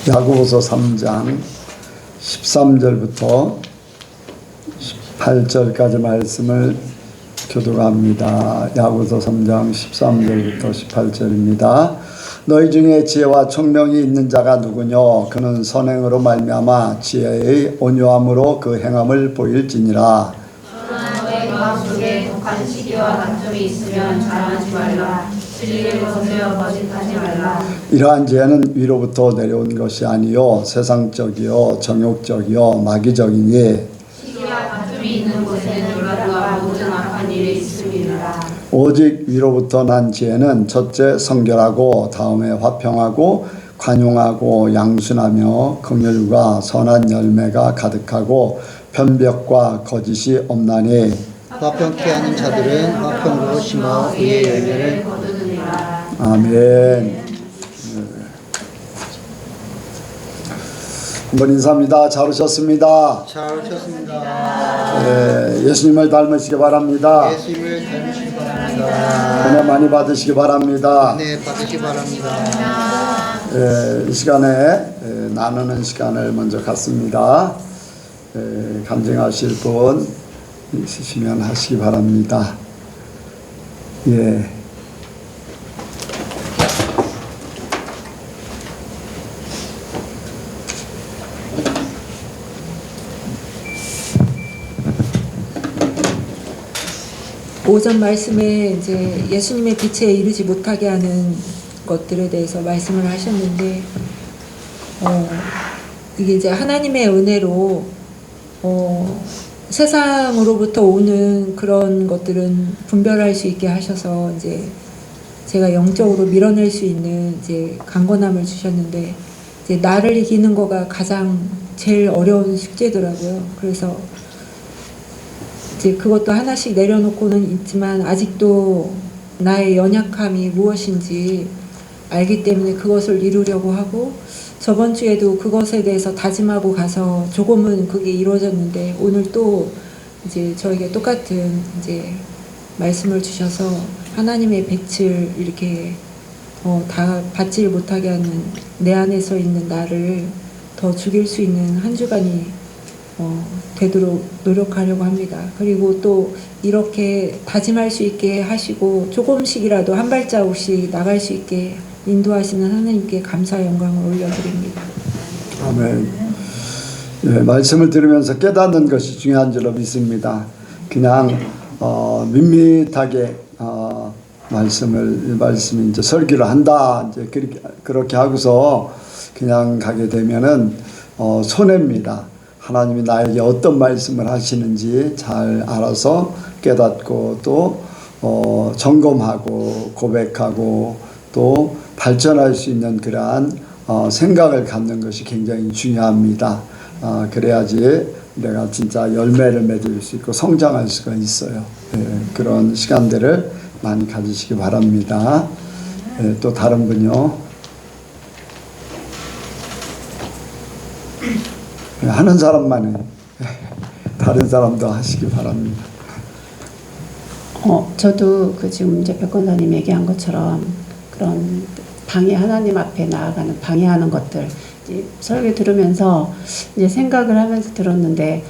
야고보서 3장 13절부터 18절까지 말씀을 교독합니다. 야고보서 3장 13절부터 18절입니다. 너희 중에 지혜와 총명이 있는 자가 누구뇨? 그는 선행으로 말미암아 지혜의 온유함으로 그 행함을 보일지니라. 그러나 너희 마음속에 독한 시기와 단점이 있으면 자랑하지 말라. 진리를 거스려 거짓하지 말라. 이러한 지혜는 위로부터 내려온 것이 아니요 세상적이요 정욕적이요 마귀적이니 시기와 다툼이 있는 곳에는 열악과 모든 악한 일이 있음이라. 오직 위로부터 난 지혜는 첫째 성결하고 다음에 화평하고 관용하고 양순하며 긍휼과 선한 열매가 가득하고 편벽과 거짓이 없나니 화평케 하는 자들은 화평으로 심어 의의 열매를 거두느니라. 아멘. 한번 인사합니다. 잘 오셨습니다. 잘 오셨습니다. 예수님을 닮으시기 바랍니다. 예수님을 닮으시기 바랍니다. 은혜 많이 받으시기 바랍니다. 네, 받으시기 바랍니다. 이 시간에 나누는 시간을 먼저 갖습니다. 간증하실 분 있으시면 하시기 바랍니다. 예. 오전 말씀에 이제 예수님의 빛에 이르지 못하게 하는 것들에 대해서 말씀을 하셨는데, 이게 이제 하나님의 은혜로 세상으로부터 오는 그런 것들은 분별할 수 있게 하셔서 이제 제가 영적으로 밀어낼 수 있는 이제 강건함을 주셨는데, 이제 나를 이기는 거가 가장 제일 어려운 숙제더라고요. 그래서 이제 그것도 하나씩 내려놓고는 있지만 아직도 나의 연약함이 무엇인지 알기 때문에 그것을 이루려고 하고, 저번 주에도 그것에 대해서 다짐하고 가서 조금은 그게 이루어졌는데 오늘 또 이제 저에게 똑같은 이제 말씀을 주셔서 하나님의 빛을 이렇게 다 받지 못하게 하는 내 안에서 있는 나를 더 죽일 수 있는 한 주간이 되도록 노력하려고 합니다. 그리고 또 이렇게 다짐할 수 있게 하시고 조금씩이라도 한 발자국씩 나갈 수 있게 인도하시는 하나님께 감사 영광을 올려드립니다. 아멘. 예, 말씀을 들으면서 깨닫는 것이 중요한 줄로 믿습니다. 그냥 밋밋하게 말씀이 이제 설교를 한다 이제 그렇게 하고서 그냥 가게 되면은 손해입니다. 하나님이 나에게 어떤 말씀을 하시는지 잘 알아서 깨닫고 또 점검하고 고백하고 또 발전할 수 있는 그러한 생각을 갖는 것이 굉장히 중요합니다. 그래야지 내가 진짜 열매를 맺을 수 있고 성장할 수가 있어요. 그런 시간들을 많이 가지시기 바랍니다. 또 다른 분요. 하는 사람만 해. 다른 사람도 하시기 바랍니다. 저도 지금 이제 백권사님 얘기한 것처럼 그런 하나님 앞에 나아가는 방해하는 것들 이제 설교 들으면서 이제 생각을 하면서 들었는데,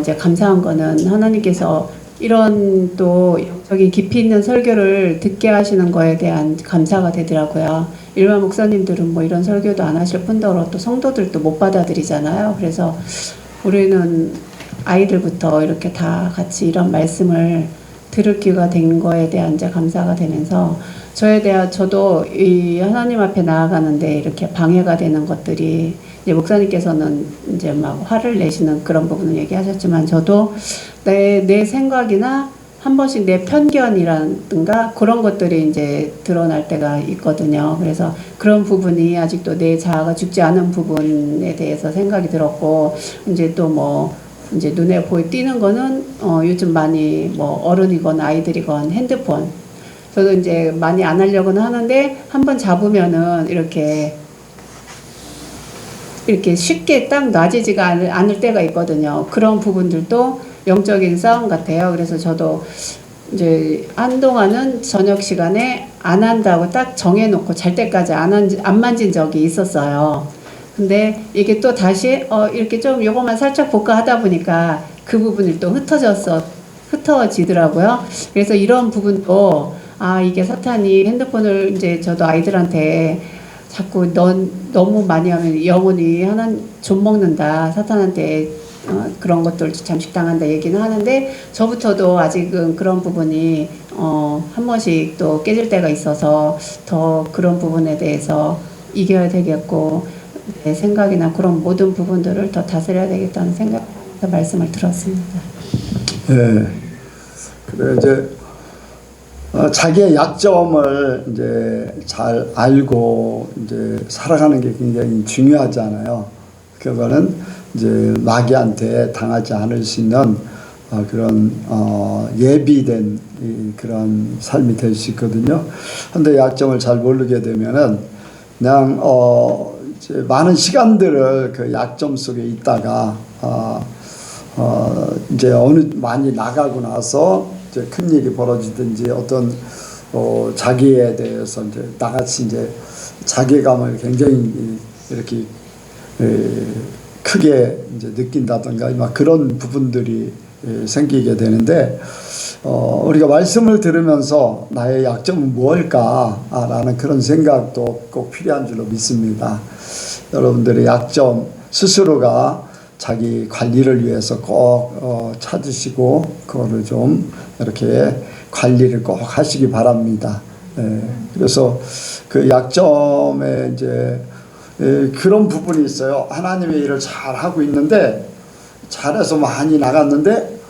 이제 감사한 거는 하나님께서 이런 또 영적인 깊이 있는 설교를 듣게 하시는 거에 대한 감사가 되더라고요. 일반 목사님들은 뭐 이런 설교도 안 하실 뿐더러 또 성도들도 못 받아들이잖아요. 그래서 우리는 아이들부터 이렇게 다 같이 이런 말씀을 들을 기회가 된 거에 대한 이제 감사가 되면서 저도 이 하나님 앞에 나아가는데 이렇게 방해가 되는 것들이 이제 목사님께서는 이제 막 화를 내시는 그런 부분을 얘기하셨지만 저도 내 생각이나 한 번씩 내 편견이라든가 그런 것들이 이제 드러날 때가 있거든요. 그래서 그런 부분이 아직도 내 자아가 죽지 않은 부분에 대해서 생각이 들었고, 이제 또 이제 눈에 띄는 거는 요즘 많이 어른이건 아이들이건 핸드폰. 저도 이제 많이 안 하려고는 하는데 한번 잡으면은 이렇게 쉽게 딱 놔지지가 않을 때가 있거든요. 그런 부분들도 영적인 싸움 같아요. 그래서 저도 이제 한동안은 저녁 시간에 안 한다고 딱 정해놓고 잘 때까지 안 만진 적이 있었어요. 근데 이게 또 다시 이렇게 좀 요것만 살짝 볼까 하다 보니까 그 부분이 또 흩어지더라고요. 그래서 이런 부분도 이게 사탄이 핸드폰을 이제 저도 아이들한테 자꾸 넌 너무 많이 하면 영혼이 하나 좀 먹는다. 사탄한테 그런 것들 잠식당한다 얘기는 하는데 저부터도 아직은 그런 부분이 한 번씩 또 깨질 때가 있어서 더 그런 부분에 대해서 이겨야 되겠고 내 생각이나 그런 모든 부분들을 더 다스려야 되겠다는 생각에서 말씀을 들었습니다. 네. 그래 이제 자기의 약점을 이제 잘 알고 이제 살아가는 게 굉장히 중요하잖아요. 그거는 이제 마귀한테 당하지 않을 수 있는 그런 예비된 그런 삶이 될 수 있거든요. 근데 약점을 잘 모르게 되면은 그냥 이제 많은 시간들을 그 약점 속에 있다가 이제 많이 나가고 나서 이제 큰 일이 벌어지든지 어떤 자기에 대해서 이제 나같이 이제 자괴감을 굉장히 이렇게 크게 이제 느낀다든가 막 그런 부분들이 생기게 되는데 우리가 말씀을 들으면서 나의 약점은 무엇일까라는 그런 생각도 꼭 필요한 줄로 믿습니다. 여러분들의 약점 스스로가 자기 관리를 위해서 꼭 찾으시고 그거를 좀 이렇게 관리를 꼭 하시기 바랍니다. 그래서 그 약점에 이제 그런 부분이 있어요. 하나님의 일을 잘 하고 있는데 잘해서 많이 나갔는데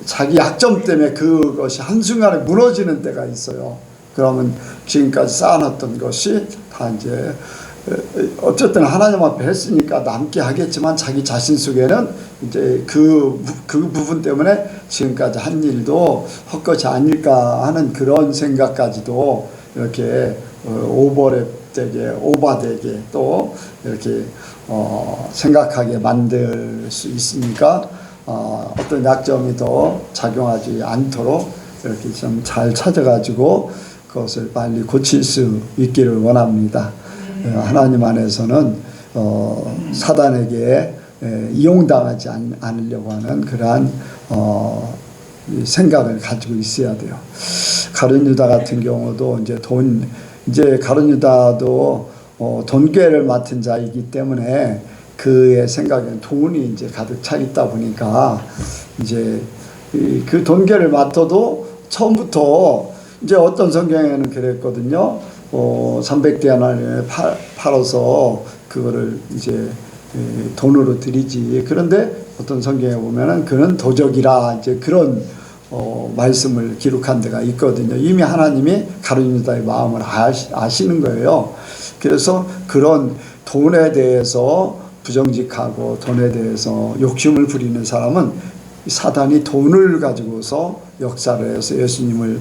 자기 약점 때문에 그것이 한순간에 무너지는 때가 있어요. 그러면 지금까지 쌓아놨던 것이 다 이제 어쨌든 하나님 앞에 했으니까 남게 하겠지만 자기 자신 속에는 이제 그 부분 때문에 지금까지 한 일도 헛것이 아닐까 하는 그런 생각까지도 이렇게 오버되게 또 이렇게 생각하게 만들 수 있으니까 어떤 약점이 더 작용하지 않도록 이렇게 좀 잘 찾아가지고 그것을 빨리 고칠 수 있기를 원합니다. 하나님 안에서는 사단에게 이용당하지 않으려고 하는 그러한 생각을 가지고 있어야 돼요. 가룟 유다 같은 경우도 이제 가룟 유다도 돈꾀를 맡은 자이기 때문에 그의 생각에는 돈이 이제 가득 차 있다 보니까 이제 그 돈꾀를 맡아도 처음부터 이제 어떤 성경에는 그랬거든요. 300데나리온을 팔아서 그거를 이제 돈으로 드리지. 그런데 어떤 성경에 보면은 그는 도적이라 이제 그런 말씀을 기록한 데가 있거든요. 이미 하나님이 가룟 유다의 마음을 아시는 거예요. 그래서 그런 돈에 대해서 부정직하고 돈에 대해서 욕심을 부리는 사람은 사단이 돈을 가지고서 역사를 해서 예수님을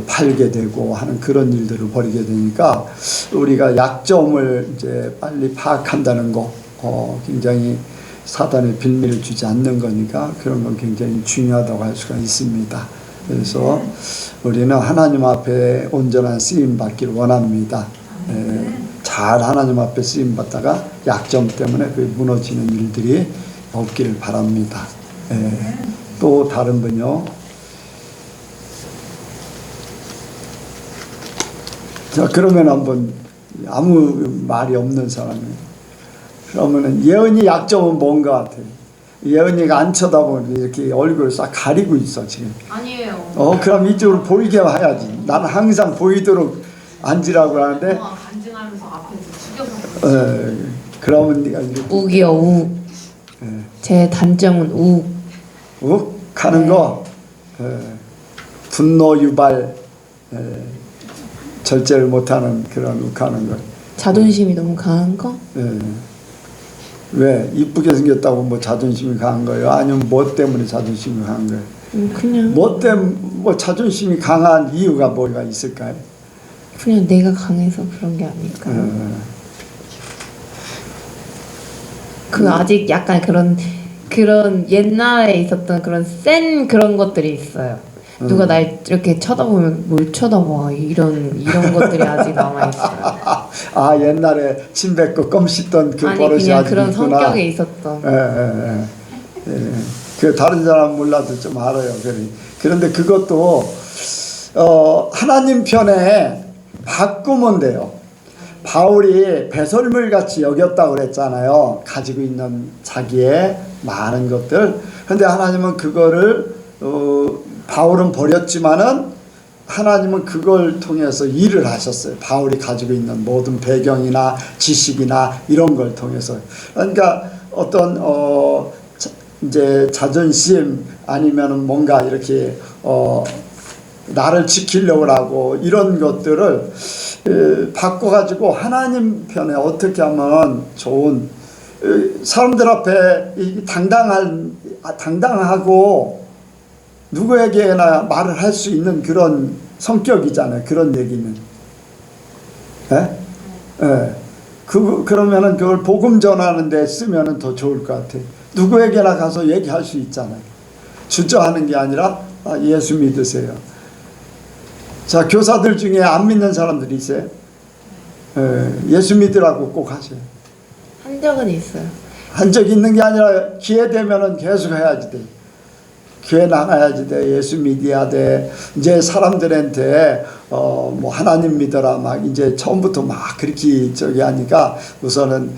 팔게 되고 하는 그런 일들을 벌이게 되니까 우리가 약점을 이제 빨리 파악한다는 거 굉장히 사단의 빌미를 주지 않는 거니까 그런 건 굉장히 중요하다고 할 수가 있습니다. 그래서 우리는 하나님 앞에 온전한 쓰임 받기를 원합니다. 잘 하나님 앞에 쓰임 받다가 약점 때문에 그 무너지는 일들이 없기를 바랍니다. 또 다른 분요. 자, 그러면 한번 아무 말이 없는 사람이 그러면은 예언이 약점은 뭔가 같아요. 예언이가 안 쳐다보면 이렇게 얼굴을 싹 가리고 있어 지금. 아니에요. 그럼 이쪽으로 보이게 해야지. 나는 항상 보이도록 앉으라고 하는데. 간증하면서 앞에서 죽여서. 그러면 네가 이렇게. 욱이요, 욱. 제 단점은 욱. 욱 하는 거. 분노 유발. 절제를 못하는 그런 욱하는 것. 자존심이 너무 강한 거? 왜 이쁘게 생겼다고 뭐 자존심이 강한 거예요? 아니면 뭐 때문에 자존심이 강한 거예요? 그냥 뭐 때문에 뭐 자존심이 강한 이유가 뭐가 있을까요? 그냥 내가 강해서 그런 게 아닐까. 아직 약간 그런 옛날에 있었던 그런 센 그런 것들이 있어요. 누가 날 이렇게 쳐다보면 뭘 쳐다봐 이런 것들이 아직 남아 있어요. 아 옛날에 침 뱉고 껌 씹던 그 아니 버릇이 그냥 아직 그런 있구나. 성격에 있었던. 그 다른 사람 몰라도 좀 알아요. 그런데 그것도 하나님 편에 바꾸면 돼요. 바울이 배설물 같이 여겼다고 그랬잖아요. 가지고 있는 자기의 많은 것들. 그런데 하나님은 그거를 바울은 버렸지만은 하나님은 그걸 통해서 일을 하셨어요. 바울이 가지고 있는 모든 배경이나 지식이나 이런 걸 통해서. 그러니까 어떤 이제 자존심 아니면은 뭔가 이렇게 나를 지키려고 하고 이런 것들을 바꿔가지고 하나님 편에 어떻게 하면 좋은 사람들 앞에 당당하고 누구에게나 말을 할 수 있는 그런 성격이잖아요. 그런 얘기는. 예? 예. 그러면은 그걸 복음 전하는 데 쓰면은 더 좋을 것 같아요. 누구에게나 가서 얘기할 수 있잖아요. 주저하는 게 아니라 예수 믿으세요. 자, 교사들 중에 안 믿는 사람들이 있어요? 예수 믿으라고 꼭 하세요. 한 적은 있어요. 한 적 있는 게 아니라 기회 되면은 계속 해야지 돼. 교회 나가야지 돼. 예수 믿어야 돼. 이제 사람들한테 뭐 하나님 믿어라 막 이제 처음부터 막 그렇게 저기 하니까 우선은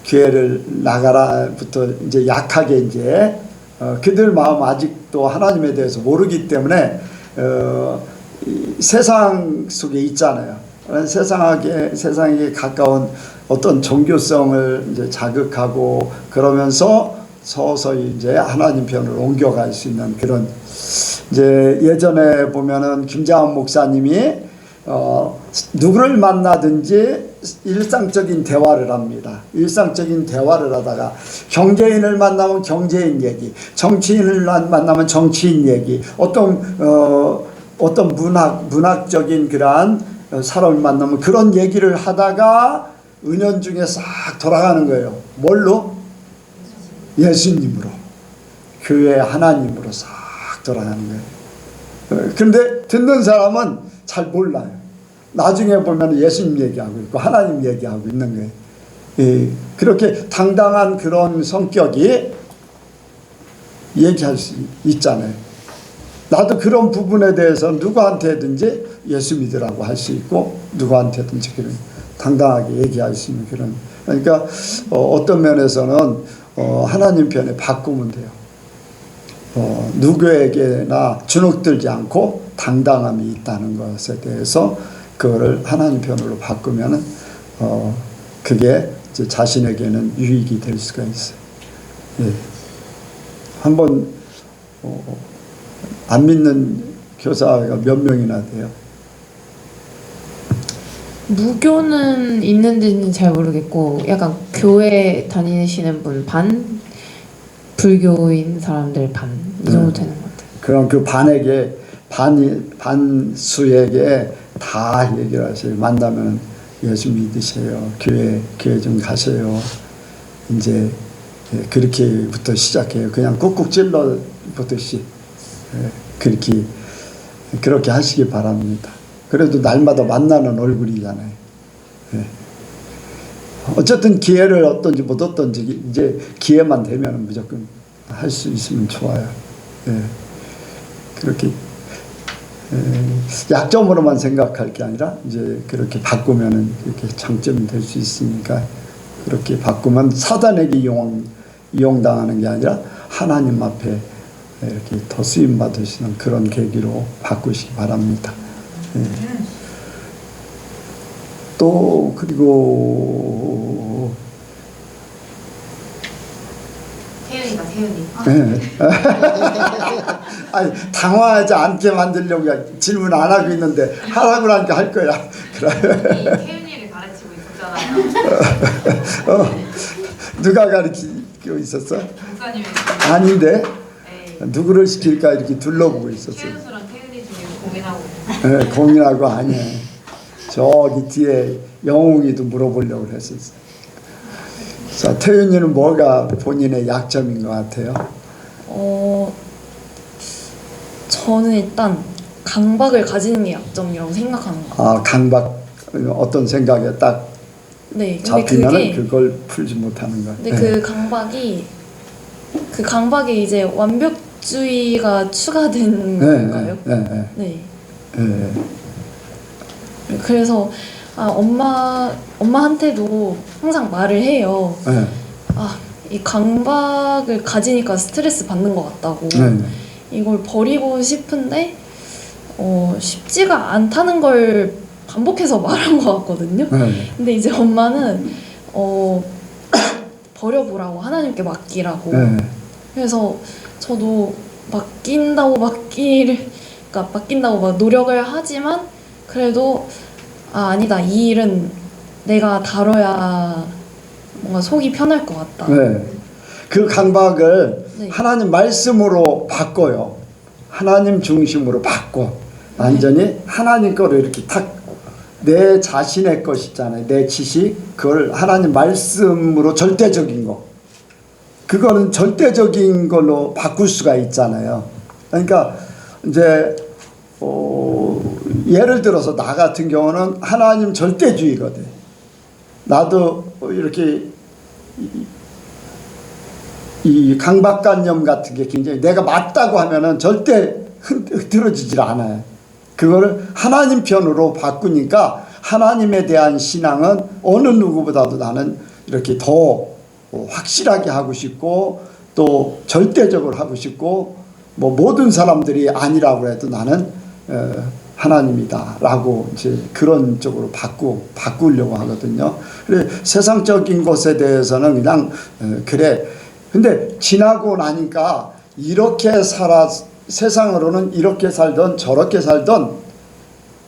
교회를 나가라부터 이제 약하게 이제 그들 마음 아직도 하나님에 대해서 모르기 때문에 세상 속에 있잖아요. 세상에 가까운 어떤 종교성을 이제 자극하고 그러면서 서서히 이제 하나님 편으로 옮겨갈 수 있는 그런 이제 예전에 보면은 김장한 목사님이 누구를 만나든지 일상적인 대화를 합니다. 일상적인 대화를 하다가 경제인을 만나면 경제인 얘기, 정치인을 만나면 정치인 얘기, 어떤 문학적인 그러한 사람을 만나면 그런 얘기를 하다가 은연중에 싹 돌아가는 거예요. 뭘로? 예수님으로, 교회 하나님으로 싹 돌아가는 거예요. 그런데 듣는 사람은 잘 몰라요. 나중에 보면 예수님 얘기하고 있고 하나님 얘기하고 있는 거예요. 그렇게 당당한 그런 성격이 얘기할 수 있잖아요. 나도 그런 부분에 대해서 누구한테든지 예수 믿으라고 할 수 있고 누구한테든지 그런 당당하게 얘기할 수 있는 그런. 그러니까 어떤 면에서는 하나님 편에 바꾸면 돼요. 누구에게나 주눅들지 않고 당당함이 있다는 것에 대해서 그거를 하나님 편으로 바꾸면은 그게 이제 자신에게는 유익이 될 수가 있어요. 예. 한번 안 믿는 교사가 몇 명이나 돼요? 무교는 있는지는 잘 모르겠고 약간 교회 다니시는 분 반, 불교인 사람들 반 이 정도 되는 것 같아요. 그럼 그 반수에게 다 얘기를 하세요. 만나면 예수 믿으세요. 교회 좀 가세요. 이제 그렇게부터 시작해요. 그냥 꾹꾹 찔러 보듯이 그렇게 하시기 바랍니다. 그래도 날마다 만나는 얼굴이잖아요. 어쨌든 기회를 얻든지 못 얻든지 이제 기회만 되면 무조건 할 수 있으면 좋아요. 그렇게 약점으로만 생각할 게 아니라 이제 그렇게 바꾸면은 이렇게 장점이 될 수 있으니까 그렇게 바꾸면 사단에게 이용당하는 게 아니라 하나님 앞에 이렇게 더 쓰임 받으시는 그런 계기로 바꾸시기 바랍니다. 또 그리고 태연이. 아니 당황하지 않게 만들려고 질문 안 하고 있는데 하라고 하니까 할 거야. 태연이를 가르치고 있었잖아요. 누가 가르치고 있었어? 목사님이. 아닌데 누구를 시킬까 이렇게 둘러보고 있었어요. 최은수랑 태연이 중에 고민하고. 고민하고 아니야. 저기 뒤에 영웅이도 물어보려고 했었어. 자, 태윤이는 뭐가 본인의 약점인 것 같아요? 저는 일단 강박을 가지는 게 약점이라고 생각하는 것 같아요. 아, 강박 어떤 생각에 딱 네, 근데 잡히면 그게 그걸 풀지 못하는 거예요. 근데 그 강박에 이제 완벽주의가 추가된 건가요? 네. 그래서 엄마한테도 항상 말을 해요. 이 강박을 가지니까 스트레스 받는 것 같다고. 이걸 버리고 싶은데 쉽지가 않다는 걸 반복해서 말한 것 같거든요. 근데 이제 엄마는 버려보라고, 하나님께 맡기라고. 그래서 저도 맡긴다고 막 노력을 하지만 그래도 아니다, 이 일은 내가 다뤄야 뭔가 속이 편할 것 같다. 그 강박을 네. 하나님 말씀으로 바꿔요. 하나님 중심으로 바꿔. 완전히 하나님 거를 이렇게 탁, 내 자신의 것 있잖아요. 내 지식, 그걸 하나님 말씀으로 절대적인 거. 그거는 절대적인 걸로 바꿀 수가 있잖아요. 그러니까 이제 예를 들어서 나 같은 경우는 하나님 절대주의거든. 나도 이렇게 이 강박관념 같은 게 굉장히, 내가 맞다고 하면은 절대 흐트러지질 않아요. 그거를 하나님 편으로 바꾸니까 하나님에 대한 신앙은 어느 누구보다도 나는 이렇게 더 확실하게 하고 싶고, 또 절대적으로 하고 싶고, 뭐 모든 사람들이 아니라고 해도 나는 하나님이다 라고 이제 그런 쪽으로 바꾸려고 하거든요. 그래, 세상적인 것에 대해서는 그냥 그래. 근데 지나고 나니까 이렇게 세상으로는 이렇게 살던 저렇게 살던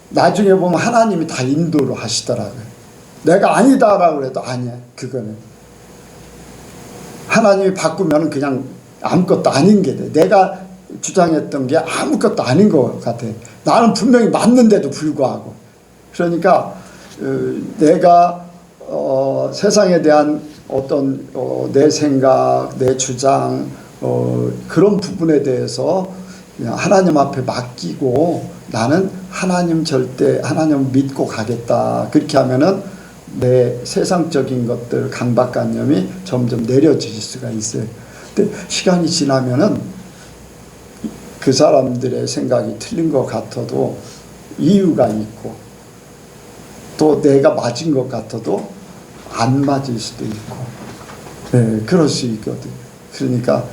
나중에 보면 하나님이 다 인도를 하시더라고요. 내가 아니다라고 해도 아니야. 그거는 하나님이 바꾸면 그냥 아무것도 아닌 게 돼. 내가 주장했던 게 아무것도 아닌 것 같아. 나는 분명히 맞는데도 불구하고. 그러니까 내가 세상에 대한 어떤 내 생각, 내 주장, 그런 부분에 대해서 그냥 하나님 앞에 맡기고, 나는 하나님 믿고 가겠다. 그렇게 하면은 내 세상적인 것들, 강박관념이 점점 내려질 수가 있어요. 근데 시간이 지나면은 그 사람들의 생각이 틀린 것 같아도 이유가 있고, 또 내가 맞은 것 같아도 안 맞을 수도 있고, 그럴 수 있거든. 그러니까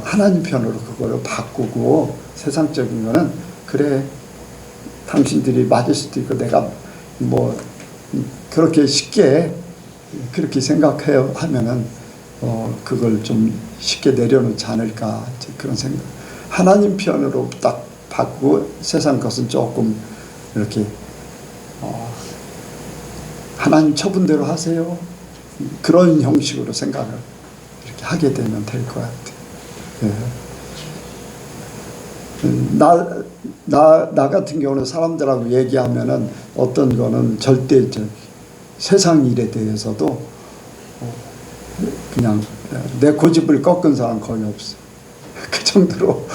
하나님 편으로 그거를 바꾸고, 세상적인 거는 그래, 당신들이 맞을 수도 있고 내가 뭐 그렇게 쉽게 그렇게 생각해요 하면은 그걸 좀 쉽게 내려놓지 않을까, 그런 생각. 하나님 편으로 딱 바꾸고, 세상 것은 조금 이렇게 하나님 처분대로 하세요, 그런 형식으로 생각을 이렇게 하게 되면 될 것 같아요. 나 같은 경우는 사람들하고 얘기하면은 어떤 거는 절대적 세상 일에 대해서도 그냥 내 고집을 꺾은 사람 거의 없어. 그 정도로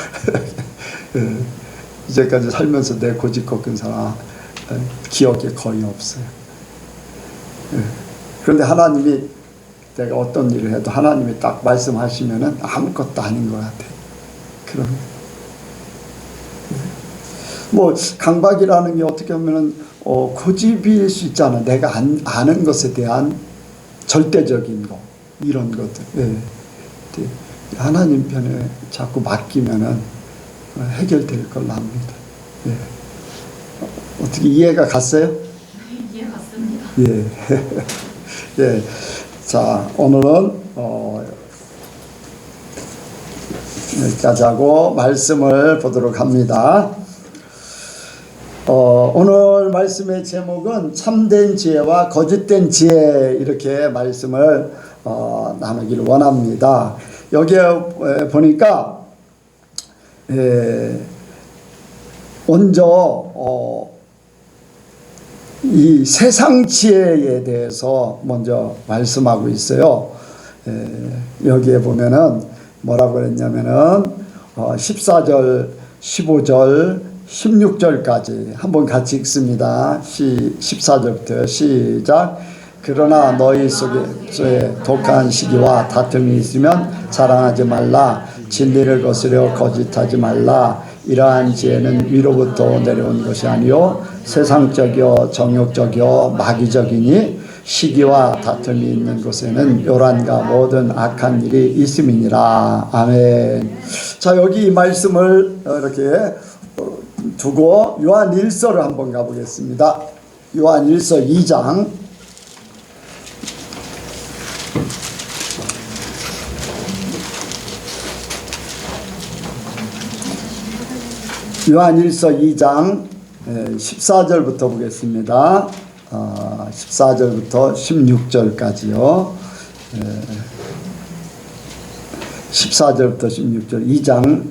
이제까지 살면서 내 고집 꺾은 사람 기억에 거의 없어요. 그런데 하나님이, 내가 어떤 일을 해도 하나님이 딱 말씀하시면은 아무것도 아닌 것 같아. 그런. 뭐 강박이라는 게 어떻게 보면은 고집일 수 있잖아. 내가 아는 것에 대한 절대적인 거, 이런 것들. 하나님 편에 자꾸 맡기면은 해결될 걸로 합니다. 어떻게 이해가 갔어요? 이해 갔습니다. 예. 자, 오늘은 여기까지 하고 말씀을 보도록 합니다. 오늘 말씀의 제목은 참된 지혜와 거짓된 지혜, 이렇게 말씀을 나누기를 원합니다. 여기에 보니까 먼저 이 세상 지혜에 대해서 먼저 말씀하고 있어요. 여기에 보면은 뭐라고 그랬냐면은 14절 15절 16절까지 한번 같이 읽습니다. 14절부터 시작. 그러나 너희 속에 독한 시기와 다툼이 있으면 자랑하지 말라. 진리를 거스려 거짓하지 말라. 이러한 지혜는 위로부터 내려온 것이 아니요 세상적이요 정욕적이요 마귀적이니 시기와 다툼이 있는 곳에는 요란과 모든 악한 일이 있음이니라. 아멘. 자, 여기 이 말씀을 이렇게 두고 요한 1서를 한번 가보겠습니다. 요한 1서 2장 요한 1서 2장 14절부터 보겠습니다. 14절부터 16절까지요. 14절부터 16절 2장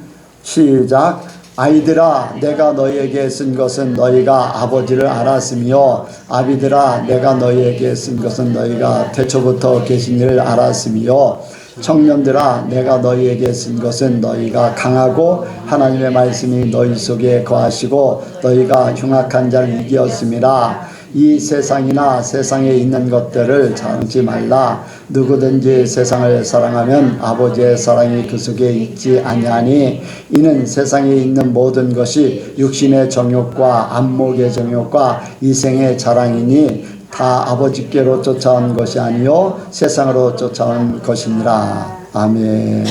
시작. 아이들아 내가 너희에게 쓴 것은 너희가 아버지를 알았으며 아비들아 내가 너희에게 쓴 것은 너희가 태초부터 계신 이를 알았으며 청년들아 내가 너희에게 쓴 것은 너희가 강하고 하나님의 말씀이 너희 속에 거하시고 너희가 흉악한 자를 이기었음이라. 이 세상이나 세상에 있는 것들을 자랑지 말라. 누구든지 세상을 사랑하면 아버지의 사랑이 그 속에 있지 아니하니 이는 세상에 있는 모든 것이 육신의 정욕과 안목의 정욕과 이생의 자랑이니 다 아버지께로 쫓아온 것이 아니요 세상으로 쫓아온 것이니라. 아멘.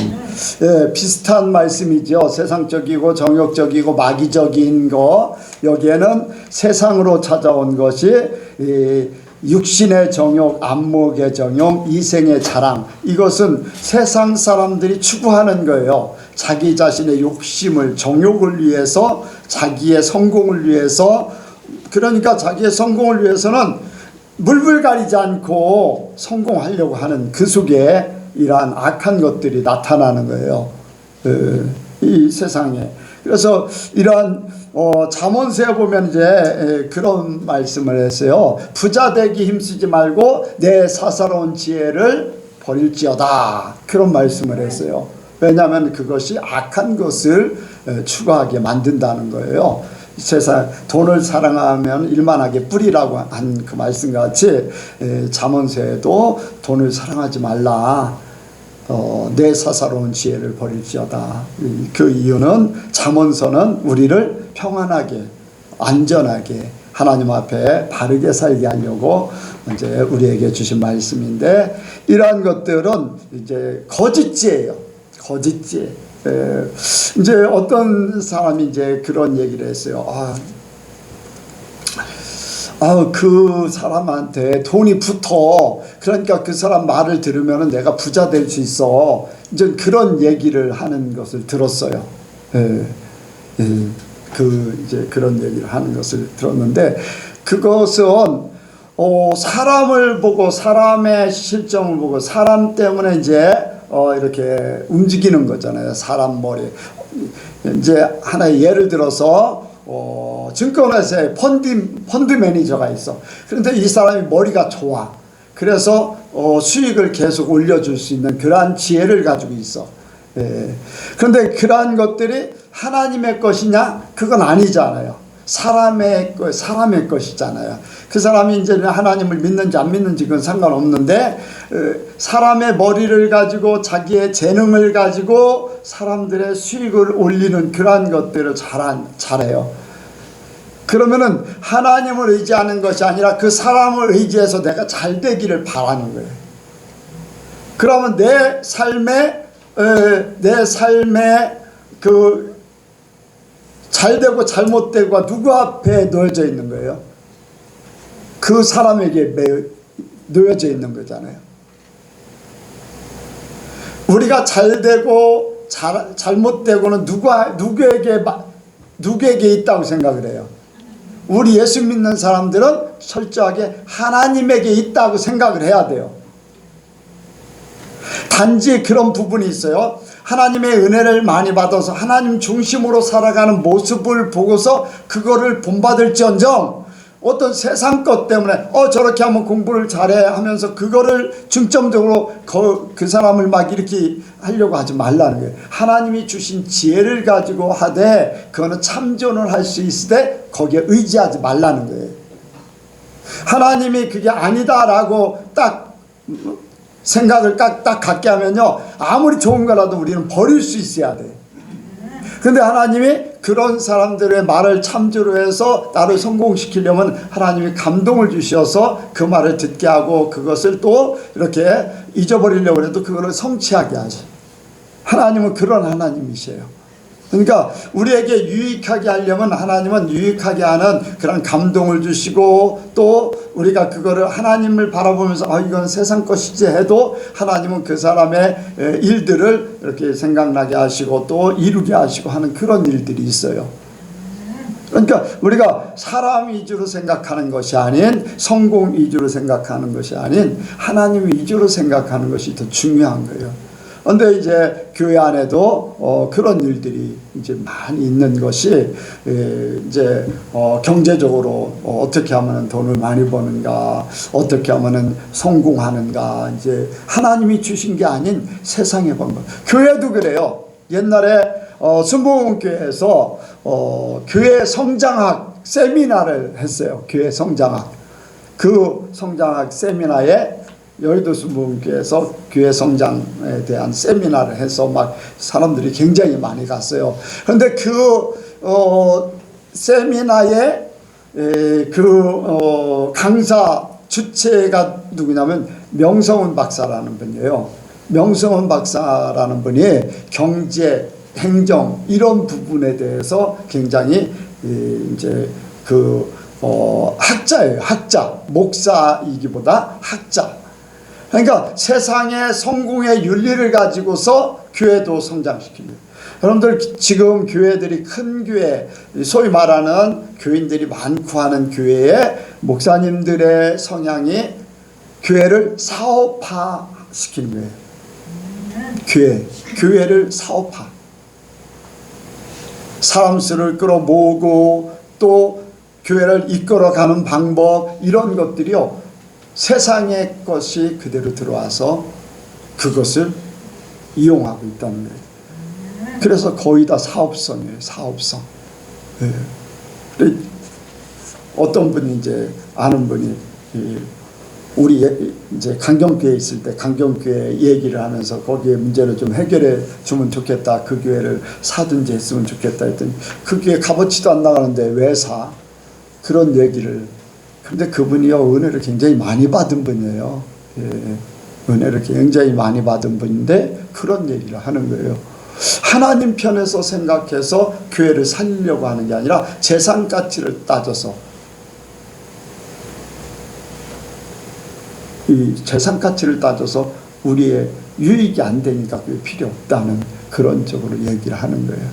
예, 비슷한 말씀이죠. 세상적이고 정욕적이고 마귀적인 거, 여기에는 세상으로 찾아온 것이 육신의 정욕, 안목의 정욕, 이생의 자랑, 이것은 세상 사람들이 추구하는 거예요. 자기 자신의 욕심을, 정욕을 위해서, 자기의 성공을 위해서, 그러니까 자기의 성공을 위해서는 물불 가리지 않고 성공하려고 하는 그 속에 이러한 악한 것들이 나타나는 거예요. 이 세상에. 그래서 이러한 잠언서에 보면 이제 그런 말씀을 했어요. 부자 되기 힘쓰지 말고 내 사사로운 지혜를 버릴지어다. 그런 말씀을 했어요. 왜냐하면 그것이 악한 것을 추구하게 만든다는 거예요. 세상 돈을 사랑하면 일만하게 뿌리라고 한 그 말씀과 같이 잠언서에도 돈을 사랑하지 말라. 내 사사로운 지혜를 버릴지어다. 그 이유는 잠언서는 우리를 평안하게 안전하게 하나님 앞에 바르게 살게 하려고 이제 우리에게 주신 말씀인데, 이러한 것들은 이제 거짓지혜예요. 거짓지혜. 이제 어떤 사람이 이제 그런 얘기를 했어요. 그 사람한테 돈이 붙어. 그러니까 그 사람 말을 들으면 내가 부자 될 수 있어. 이제 그런 얘기를 하는 것을 들었어요. 이제 그런 얘기를 하는 것을 들었는데, 그것은 사람을 보고 사람의 실정을 보고 사람 때문에 이제 이렇게 움직이는 거잖아요. 사람 머리. 이제 하나의 예를 들어서 증권회사에 펀드 매니저가 있어. 그런데 이 사람이 머리가 좋아. 그래서 수익을 계속 올려줄 수 있는 그러한 지혜를 가지고 있어. 그런데 그러한 것들이 하나님의 것이냐? 그건 아니잖아요. 사람의 것이잖아요. 그 사람이 이제 하나님을 믿는지 안 믿는지 그건 상관없는데, 사람의 머리를 가지고 자기의 재능을 가지고 사람들의 수익을 올리는 그러한 것들을 잘해요. 그러면은 하나님을 의지하는 것이 아니라 그 사람을 의지해서 내가 잘 되기를 바라는 거예요. 그러면 내 삶에 그 잘되고 잘못되고가 누구 앞에 놓여져 있는 거예요? 그 사람에게 놓여져 있는 거잖아요. 우리가 잘되고 잘못되고는 누구에게 있다고 생각을 해요? 우리 예수 믿는 사람들은 철저하게 하나님에게 있다고 생각을 해야 돼요. 단지 그런 부분이 있어요. 하나님의 은혜를 많이 받아서 하나님 중심으로 살아가는 모습을 보고서 그거를 본받을지언정 어떤 세상 것 때문에 저렇게 하면 공부를 잘해 하면서 그거를 중점적으로 그 사람을 막 이렇게 하려고 하지 말라는 거예요. 하나님이 주신 지혜를 가지고 하되 그거는 참존을 할 수 있을 때 거기에 의지하지 말라는 거예요. 하나님이 그게 아니다라고 딱 생각을 딱 갖게 하면요, 아무리 좋은 거라도 우리는 버릴 수 있어야 돼. 근데 하나님이 그런 사람들의 말을 참조로 해서 나를 성공시키려면 하나님이 감동을 주셔서 그 말을 듣게 하고 그것을 또 이렇게 잊어버리려고 해도 그거를 성취하게 하죠. 하나님은 그런 하나님이세요. 그러니까 우리에게 유익하게 하려면 하나님은 유익하게 하는 그런 감동을 주시고, 또 우리가 그거를 하나님을 바라보면서 이건 세상 것이지 해도 하나님은 그 사람의 일들을 이렇게 생각나게 하시고 또 이루게 하시고 하는 그런 일들이 있어요. 그러니까 우리가 사람 위주로 생각하는 것이 아닌, 성공 위주로 생각하는 것이 아닌 하나님 위주로 생각하는 것이 더 중요한 거예요. 그런데 이제 교회 안에도 그런 일들이 이제 많이 있는 것이, 이제 경제적으로 어떻게 하면 돈을 많이 버는가, 어떻게 하면 성공하는가, 이제 하나님이 주신 게 아닌 세상의 방법. 교회도 그래요. 옛날에 순복음교회에서 교회 성장학 세미나를 했어요. 교회 성장학. 그 성장학 세미나에 여의도 순복음교회에서 교회 성장에 대한 세미나를 해서 막 사람들이 굉장히 많이 갔어요. 그런데 그 세미나에 그 강사 주체가 누구냐면 명성훈 박사라는 분이에요. 명성훈 박사라는 분이 경제, 행정 이런 부분에 대해서 굉장히 이제 학자예요. 학자, 목사이기보다 학자. 그러니까 세상의 성공의 윤리를 가지고서 교회도 성장시킵니다. 여러분들 지금 교회들이 큰 교회, 소위 말하는 교인들이 많고 하는 교회에 목사님들의 성향이 교회를 사업화 시키는 거예요. 교회를 사업화. 사람 수를 끌어모으고 또 교회를 이끌어가는 방법, 이런 것들이요, 세상의 것이 그대로 들어와서 그것을 이용하고 있다는 거예요. 그래서 거의 다 사업성이에요. 사업성. 네. 어떤 분이 이제 아는 분이 우리 이제 강경교회에 있을 때 강경교회 얘기를 하면서 거기에 문제를 좀 해결해 주면 좋겠다. 그 교회를 사든지 했으면 좋겠다 했더니 그 교회 값어치도 안 나가는데 왜 사? 그런 얘기를. 근데 그분이요, 은혜를 굉장히 많이 받은 분이에요. 은혜를 굉장히 많이 받은 분인데 그런 얘기를 하는 거예요. 하나님 편에서 생각해서 교회를 살리려고 하는 게 아니라 재산 가치를 따져서, 이 재산 가치를 따져서 우리의 유익이 안 되니까 그게 필요 없다는 그런 쪽으로 얘기를 하는 거예요.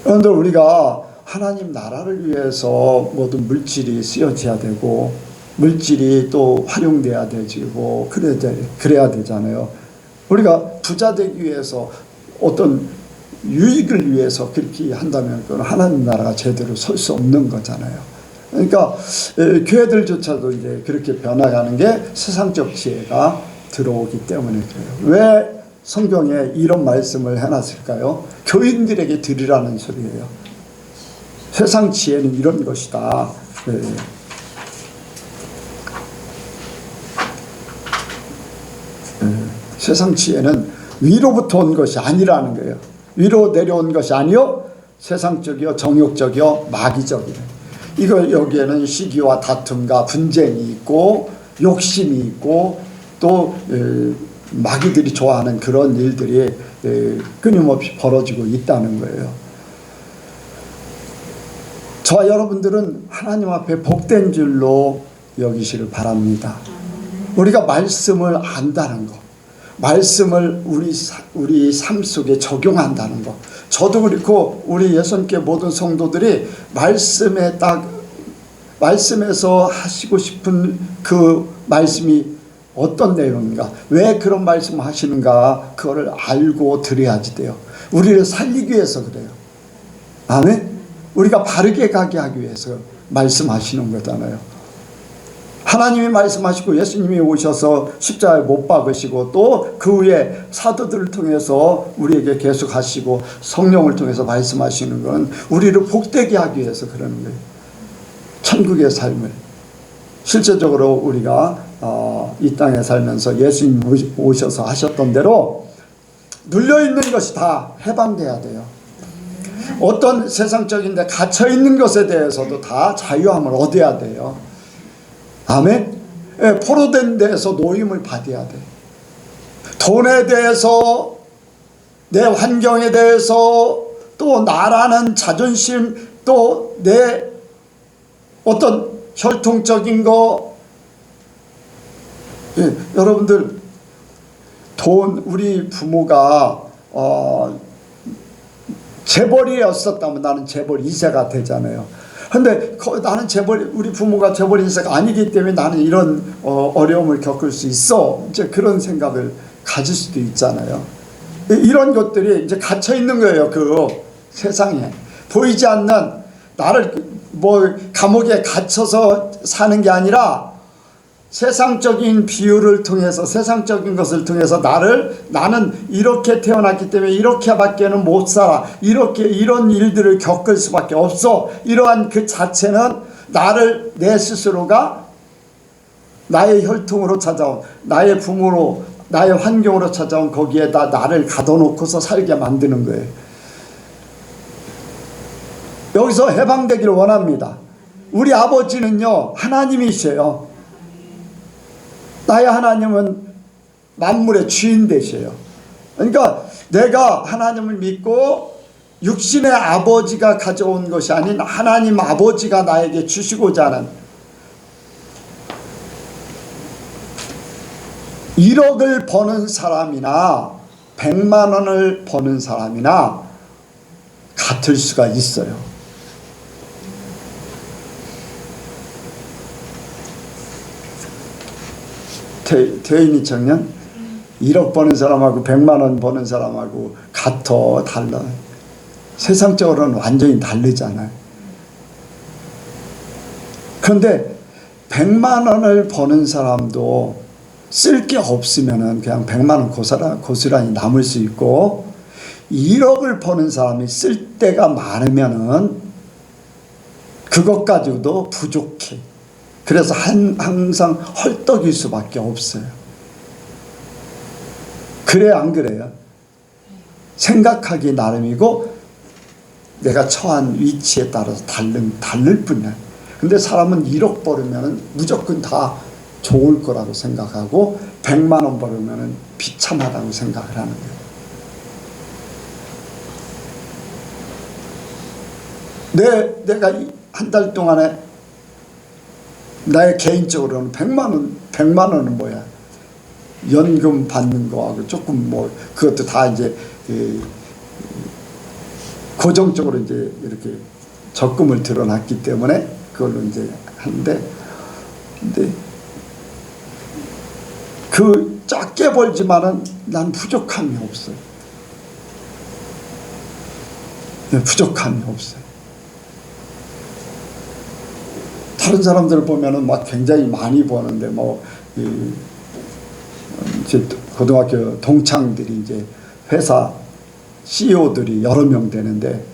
그런데 우리가 하나님 나라를 위해서 모든 물질이 쓰여져야 되고 물질이 또 활용돼야 되고 그래야 되잖아요. 우리가 부자 되기 위해서 어떤 유익을 위해서 그렇게 한다면 그건 하나님 나라가 제대로 설 수 없는 거잖아요. 그러니까 교회들조차도 이제 그렇게 변화가는 게 세상적 지혜가 들어오기 때문에 그래요. 왜 성경에 이런 말씀을 해놨을까요? 교인들에게 드리라는 소리예요. 세상 지혜는 이런 것이다. 네. 세상 지혜는 위로부터 온 것이 아니라는 거예요. 위로 내려온 것이 아니요, 세상적이요, 정욕적이요, 마귀적이요. 이거 여기에는 시기와 다툼과 분쟁이 있고 욕심이 있고 또 마귀들이 좋아하는 그런 일들이 끊임없이 벌어지고 있다는 거예요. 저와 여러분들은 하나님 앞에 복된 줄로 여기시를 바랍니다. 우리가 말씀을 안다는 것, 말씀을 우리 삶 속에 적용한다는 것. 저도 그렇고 우리 예선교회 모든 성도들이 말씀에서 하시고 싶은 그 말씀이 어떤 내용인가, 왜 그런 말씀을 하시는가, 그거를 알고 드려야지 돼요. 우리를 살리기 위해서 그래요. 아멘. 우리가 바르게 가게 하기 위해서 말씀하시는 거잖아요. 하나님이 말씀하시고 예수님이 오셔서 십자가에 못 박으시고 또 그 후에 사도들을 통해서 우리에게 계속 하시고 성령을 통해서 말씀하시는 건 우리를 복되게 하기 위해서 그러는 거예요. 천국의 삶을 실제적으로 우리가 이 땅에 살면서 예수님 오셔서 하셨던 대로 눌려있는 것이 다 해방돼야 돼요. 어떤 세상적인 데 갇혀있는 것에 대해서도 다 자유함을 얻어야 돼요. 아멘. 예, 포로된 데에서 노임을 받아야 돼. 돈에 대해서, 내 환경에 대해서, 또 나라는 자존심, 또 내 어떤 혈통적인 거. 예, 여러분들 돈, 우리 부모가 재벌이었었다면 나는 재벌 2세가 되잖아요. 근데 나는 재벌, 우리 부모가 재벌 2세가 아니기 때문에 나는 이런 어려움을 겪을 수 있어. 이제 그런 생각을 가질 수도 있잖아요. 이런 것들이 이제 갇혀 있는 거예요. 그 세상에 보이지 않는, 나를 뭐 감옥에 갇혀서 사는 게 아니라 세상적인 비유를 통해서, 세상적인 것을 통해서 나는 이렇게 태어났기 때문에 이렇게밖에는 못 살아, 이런 일들을 겪을 수밖에 없어. 이러한 그 자체는 나를, 내 스스로가 나의 혈통으로 찾아온, 나의 부모로, 나의 환경으로 찾아온 거기에다 나를 가둬놓고서 살게 만드는 거예요. 여기서 해방되기를 원합니다. 우리 아버지는요, 하나님이세요. 나의 하나님은 만물의 주인 되셔요. 그러니까 내가 하나님을 믿고 육신의 아버지가 가져온 것이 아닌 하나님 아버지가 나에게 주시고자 하는 1억을 버는 사람이나 100만 원을 버는 사람이나 같을 수가 있어요. 태인이 청년 1억 버는 사람하고 100만 원 버는 사람하고 같아, 달라. 세상적으로는 완전히 다르잖아요. 그런데 100만 원을 버는 사람도 쓸 게 없으면은 그냥 100만 원 고스란히 남을 수 있고, 1억을 버는 사람이 쓸 데가 많으면은 그것 가지고도 부족해. 그래서 항상 헐떡일 수밖에 없어요. 그래 안 그래요? 생각하기 나름이고 내가 처한 위치에 따라서 다를 뿐이야. 근데 사람은 1억 벌으면 무조건 다 좋을 거라고 생각하고 100만 원 벌으면 비참하다고 생각을 하는 거예요. 내가 한 달 동안에 나의 개인적으로는 100만 원은 뭐야? 연금 받는 거하고 조금 뭐 그것도 다 이제 고정적으로 이제 이렇게 적금을 들어놨기 때문에 그걸로 이제 하는데, 근데 그 작게 벌지만은 난 부족함이 없어요. 부족함이 없어요. 다른 사람들 보면은 막 굉장히 많이 버는데 뭐 이제 고등학교 동창들이 이제 회사 CEO들이 여러 명 되는데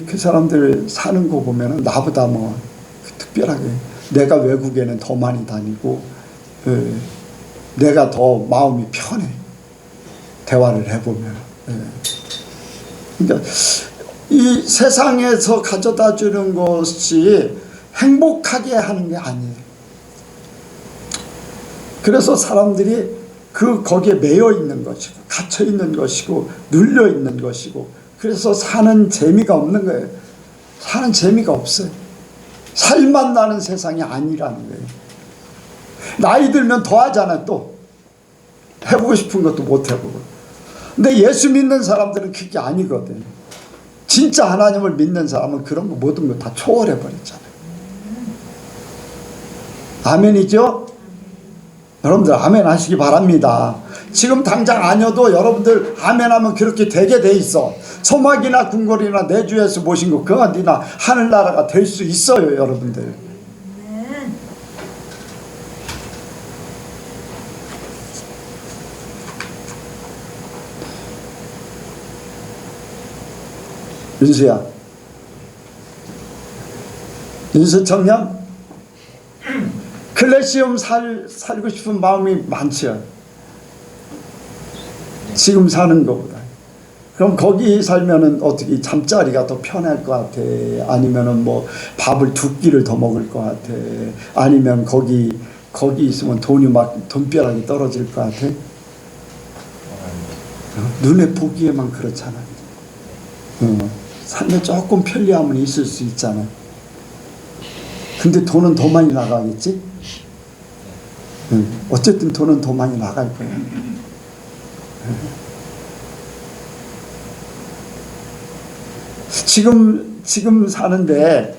그 사람들 사는 거 보면은 나보다 뭐 특별하게 내가 외국에는 더 많이 다니고 내가 더 마음이 편해. 대화를 해보면. 그러니까 이 세상에서 가져다 주는 것이 행복하게 하는 게 아니에요. 그래서 사람들이 거기에 매여 있는 것이고 갇혀 있는 것이고 눌려 있는 것이고, 그래서 사는 재미가 없는 거예요. 사는 재미가 없어요. 살만 나는 세상이 아니라는 거예요. 나이 들면 더 하잖아요. 또 해보고 싶은 것도 못 해보고. 근데 예수 믿는 사람들은 그게 아니거든요. 진짜 하나님을 믿는 사람은 그런 거 모든 거 다 초월해 버렸잖아요. 아멘이죠? 여러분들 아멘 하시기 바랍니다. 지금 당장 아니어도 여러분들 아멘 하면 그렇게 되게 돼 있어. 소막이나 궁궐이나 내 주에서 모신 거 그거 니나 하늘나라가 될 수 있어요. 여러분들 윤수야. 윤수 청년? 클래시움 살고 싶은 마음이 많죠. 지금 사는 것보다. 그럼 거기 살면은 어떻게 잠자리가 더 편할 것 같아? 아니면은 뭐 밥을 2끼를 더 먹을 것 같아? 아니면 거기 있으면 돈이 막 돈벼락이 떨어질 것 같아? 눈에 보기에만 그렇잖아. 삶에 조금 편리함은 있을 수 있잖아. 근데 돈은 더 많이 나가겠지? 어쨌든 돈은 더 많이 나갈 거야. 지금 사는데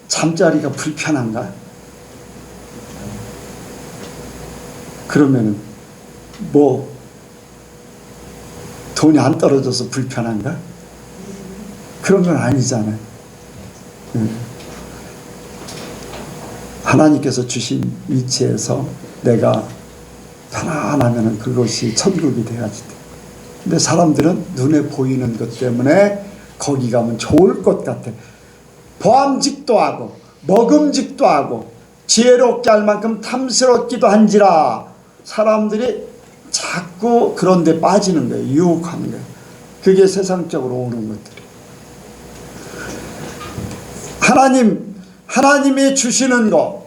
잠자리가 불편한가? 그러면은 뭐 돈이 안 떨어져서 불편한가? 그런 건 아니잖아요. 하나님께서 주신 위치에서 내가 편안하면 그것이 천국이 돼야지. 근데 사람들은 눈에 보이는 것 때문에 거기 가면 좋을 것 같아. 보암직도 하고 먹음직도 하고 지혜롭게 할 만큼 탐스럽기도 한지라 사람들이 자꾸 그런 데 빠지는 거예요. 유혹하는 거예요. 그게 세상적으로 오는 것들. 하나님이 주시는 거,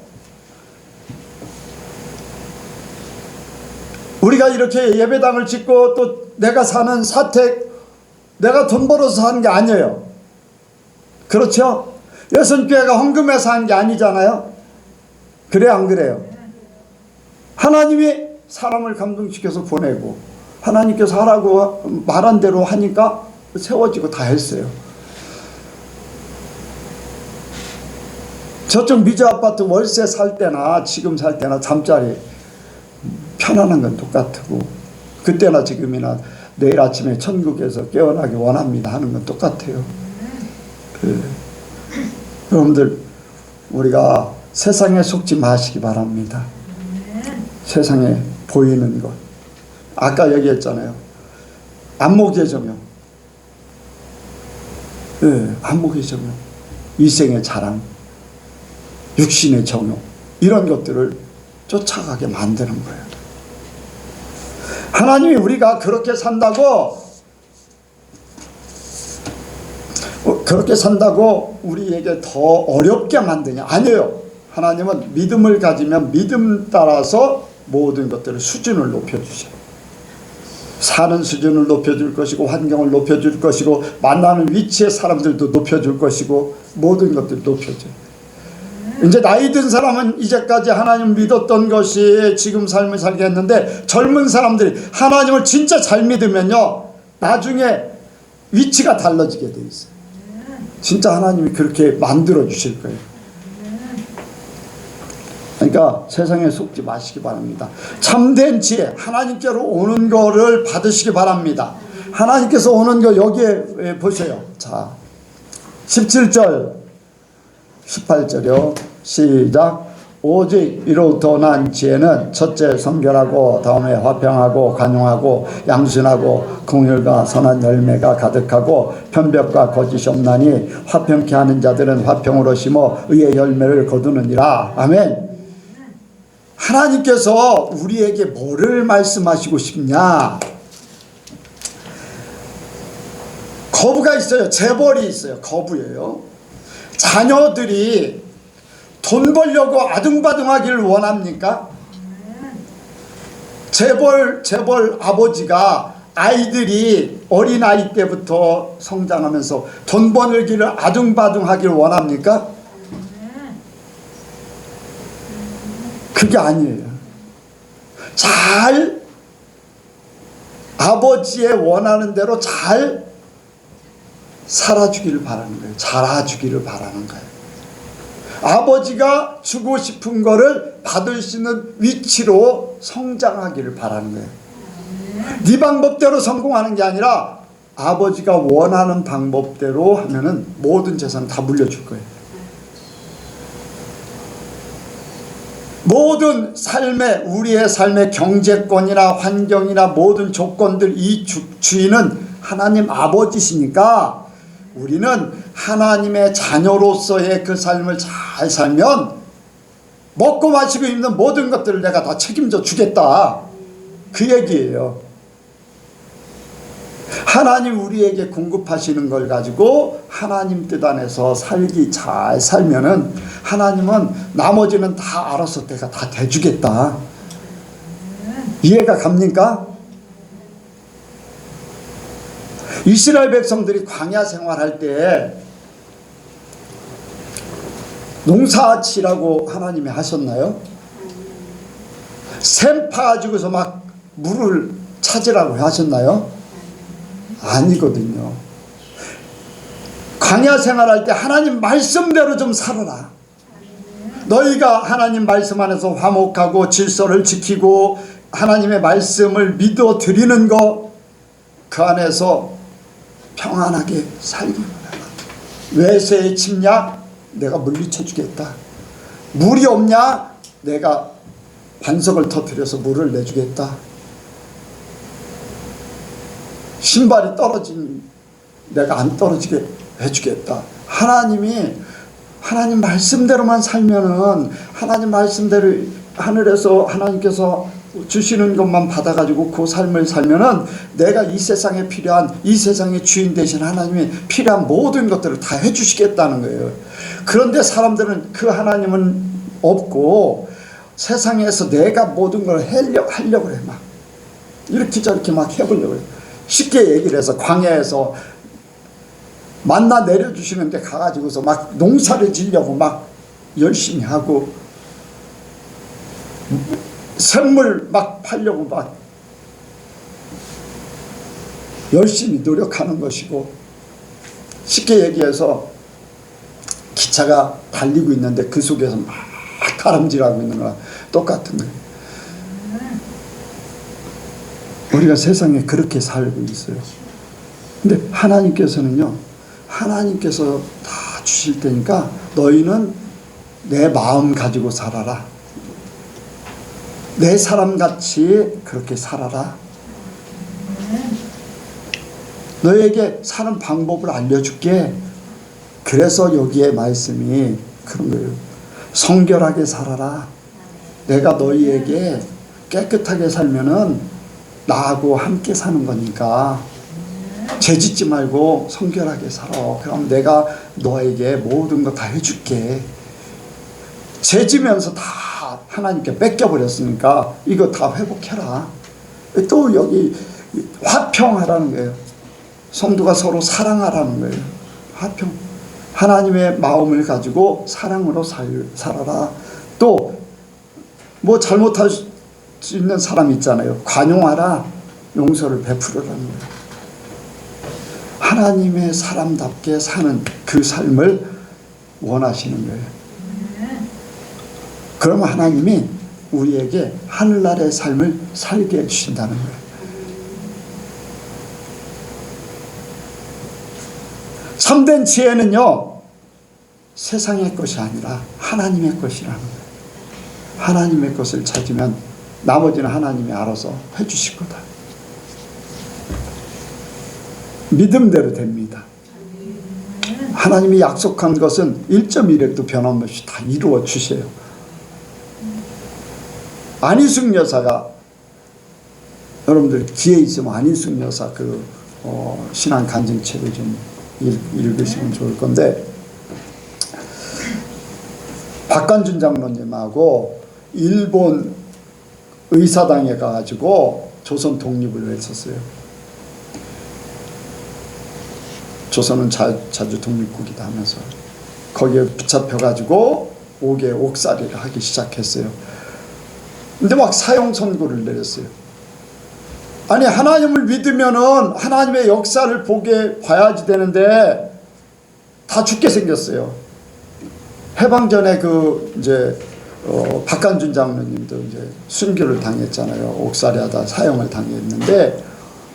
우리가 이렇게 예배당을 짓고 또 내가 사는 사택, 내가 돈 벌어서 사는 게 아니에요. 그렇죠? 여선교회가 헌금해서 한 게 아니잖아요. 그래요, 안 그래요? 하나님이 사람을 감동시켜서 보내고 하나님께서 하라고 말한 대로 하니까 세워지고 다 했어요. 저쪽 미주 아파트 월세 살 때나 지금 살 때나 잠자리 편안한 건 똑같고 그때나 지금이나 내일 아침에 천국에서 깨어나기 원합니다 하는 건 똑같아요. 여러분들 우리가 세상에 속지 마시기 바랍니다. 세상에 보이는 것. 아까 얘기했잖아요. 안목의 정욕. 안목의 정욕. 위생의 자랑. 육신의 정욕. 이런 것들을 쫓아가게 만드는 거예요. 하나님이 우리가 그렇게 산다고 우리에게 더 어렵게 만드냐? 아니에요. 하나님은 믿음을 가지면 믿음 따라서 모든 것들을 수준을 높여주셔요. 사는 수준을 높여줄 것이고 환경을 높여줄 것이고 만나는 위치의 사람들도 높여줄 것이고 모든 것들을 높여줘요. 이제 나이 든 사람은 이제까지 하나님 믿었던 것이 지금 삶을 살게 했는데 젊은 사람들이 하나님을 진짜 잘 믿으면요 나중에 위치가 달라지게 돼 있어요. 진짜 하나님이 그렇게 만들어 주실 거예요. 그러니까 세상에 속지 마시기 바랍니다. 참된 지혜 하나님께로 오는 거를 받으시기 바랍니다. 하나님께서 오는 거 여기에 보세요. 자 17절 18절이요. 시작. 오직 이로부터 난 지혜는 첫째 성결하고 다음에 화평하고 관용하고 양순하고 긍휼과 선한 열매가 가득하고 편벽과 거짓이 없나니 화평케 하는 자들은 화평으로 심어 의의 열매를 거두느니라. 아멘. 하나님께서 우리에게 뭐를 말씀하시고 싶냐? 거부가 있어요. 재벌이 있어요. 거부예요. 자녀들이 돈 벌려고 아둥바둥하기를 원합니까? 재벌 아버지가 아이들이 어린아이 때부터 성장하면서 돈 벌기를 아둥바둥하기를 원합니까? 그게 아니에요. 잘 아버지의 원하는 대로 잘 살아주기를 바라는 거예요. 자라주기를 바라는 거예요. 아버지가 주고 싶은 거를 받을 수 있는 위치로 성장하기를 바라는 거예요. 네 방법대로 성공하는 게 아니라 아버지가 원하는 방법대로 하면은 모든 재산 다 물려줄 거예요. 모든 우리의 삶의 경제권이나 환경이나 모든 조건들 이 주인은 하나님 아버지시니까 우리는 하나님의 자녀로서의 그 삶을 잘 살면 먹고 마시고 입는 모든 것들을 내가 다 책임져 주겠다. 그 얘기예요. 하나님 우리에게 공급하시는 걸 가지고 하나님 뜻 안에서 살기 잘 살면은 하나님은 나머지는 다 알아서 내가 다 대주겠다. 이해가 갑니까? 이스라엘 백성들이 광야 생활할 때 농사지라고 하나님이 하셨나요? 샘 파가지고서 막 물을 찾으라고 하셨나요? 아니거든요. 광야 생활할 때 하나님 말씀대로 좀 살아라. 너희가 하나님 말씀 안에서 화목하고 질서를 지키고 하나님의 말씀을 믿어 드리는 거, 그 안에서 평안하게 살기만 해라. 외세의 침략 내가 물리쳐 주겠다. 물이 없냐? 내가 반석을 터뜨려서 물을 내주겠다. 신발이 떨어진 내가 안 떨어지게 해주겠다. 하나님 말씀대로만 살면은 하나님 말씀대로 하늘에서 하나님께서 주시는 것만 받아가지고 그 삶을 살면은 내가 이 세상에 필요한, 이 세상의 주인 되신 하나님이 필요한 모든 것들을 다 해주시겠다는 거예요. 그런데 사람들은 그 하나님은 없고 세상에서 내가 모든 걸 하려고 그래. 막 이렇게 저렇게 막 해보려고 그래. 쉽게 얘기를 해서 광야에서 만나 내려주시는데 가가지고서 막 농사를 지려고 막 열심히 하고 샘물 막 팔려고 막 열심히 노력하는 것이고, 쉽게 얘기해서 기차가 달리고 있는데 그 속에서 막 다람질하고 있는 거랑 똑같은 거예요. 우리가 세상에 그렇게 살고 있어요. 근데 하나님께서는요, 하나님께서 다 주실 테니까 너희는 내 마음 가지고 살아라. 내 사람같이 그렇게 살아라. 너에게 사는 방법을 알려줄게. 그래서 여기에 말씀이 그런 거예요. 성결하게 살아라. 내가 너희에게 깨끗하게 살면은 나하고 함께 사는 거니까 죄짓지 말고 성결하게 살아. 그럼 내가 너에게 모든 거 다 해줄게. 죄지면서 다 하나님께 뺏겨버렸으니까 이거 다 회복해라. 또 여기 화평하라는 거예요. 성도가 서로 사랑하라는 거예요. 화평. 하나님의 마음을 가지고 사랑으로 살아라. 또 뭐 잘못할 수 있는 사람 있잖아요. 관용하라. 용서를 베풀으라는 거예요. 하나님의 사람답게 사는 그 삶을 원하시는 거예요. 그러면 하나님이 우리에게 하늘나라의 삶을 살게 해주신다는 거예요. 참된 지혜는요, 세상의 것이 아니라 하나님의 것이라는 거예요. 하나님의 것을 찾으면 나머지는 하나님이 알아서 해주실 거다. 믿음대로 됩니다. 하나님이 약속한 것은 1.1획도 변함없이 다 이루어 주세요. 안희숙 여사가, 여러분들 기회 있으면 안희숙 여사 그 신앙 간증책을 좀 읽으시면 좋을 건데, 박관준 장로님하고 일본 의사당에 가가지고 조선 독립을 외쳤어요. 조선은 자주 독립국이다 하면서 거기에 붙잡혀가지고 옥에 옥살이를 하기 시작했어요. 근데 막 사형 선고를 내렸어요. 아니, 하나님을 믿으면은 하나님의 역사를 봐야지 되는데 다 죽게 생겼어요. 해방 전에 박관준 장로님도 이제 순교를 당했잖아요. 옥살이하다 사형을 당했는데,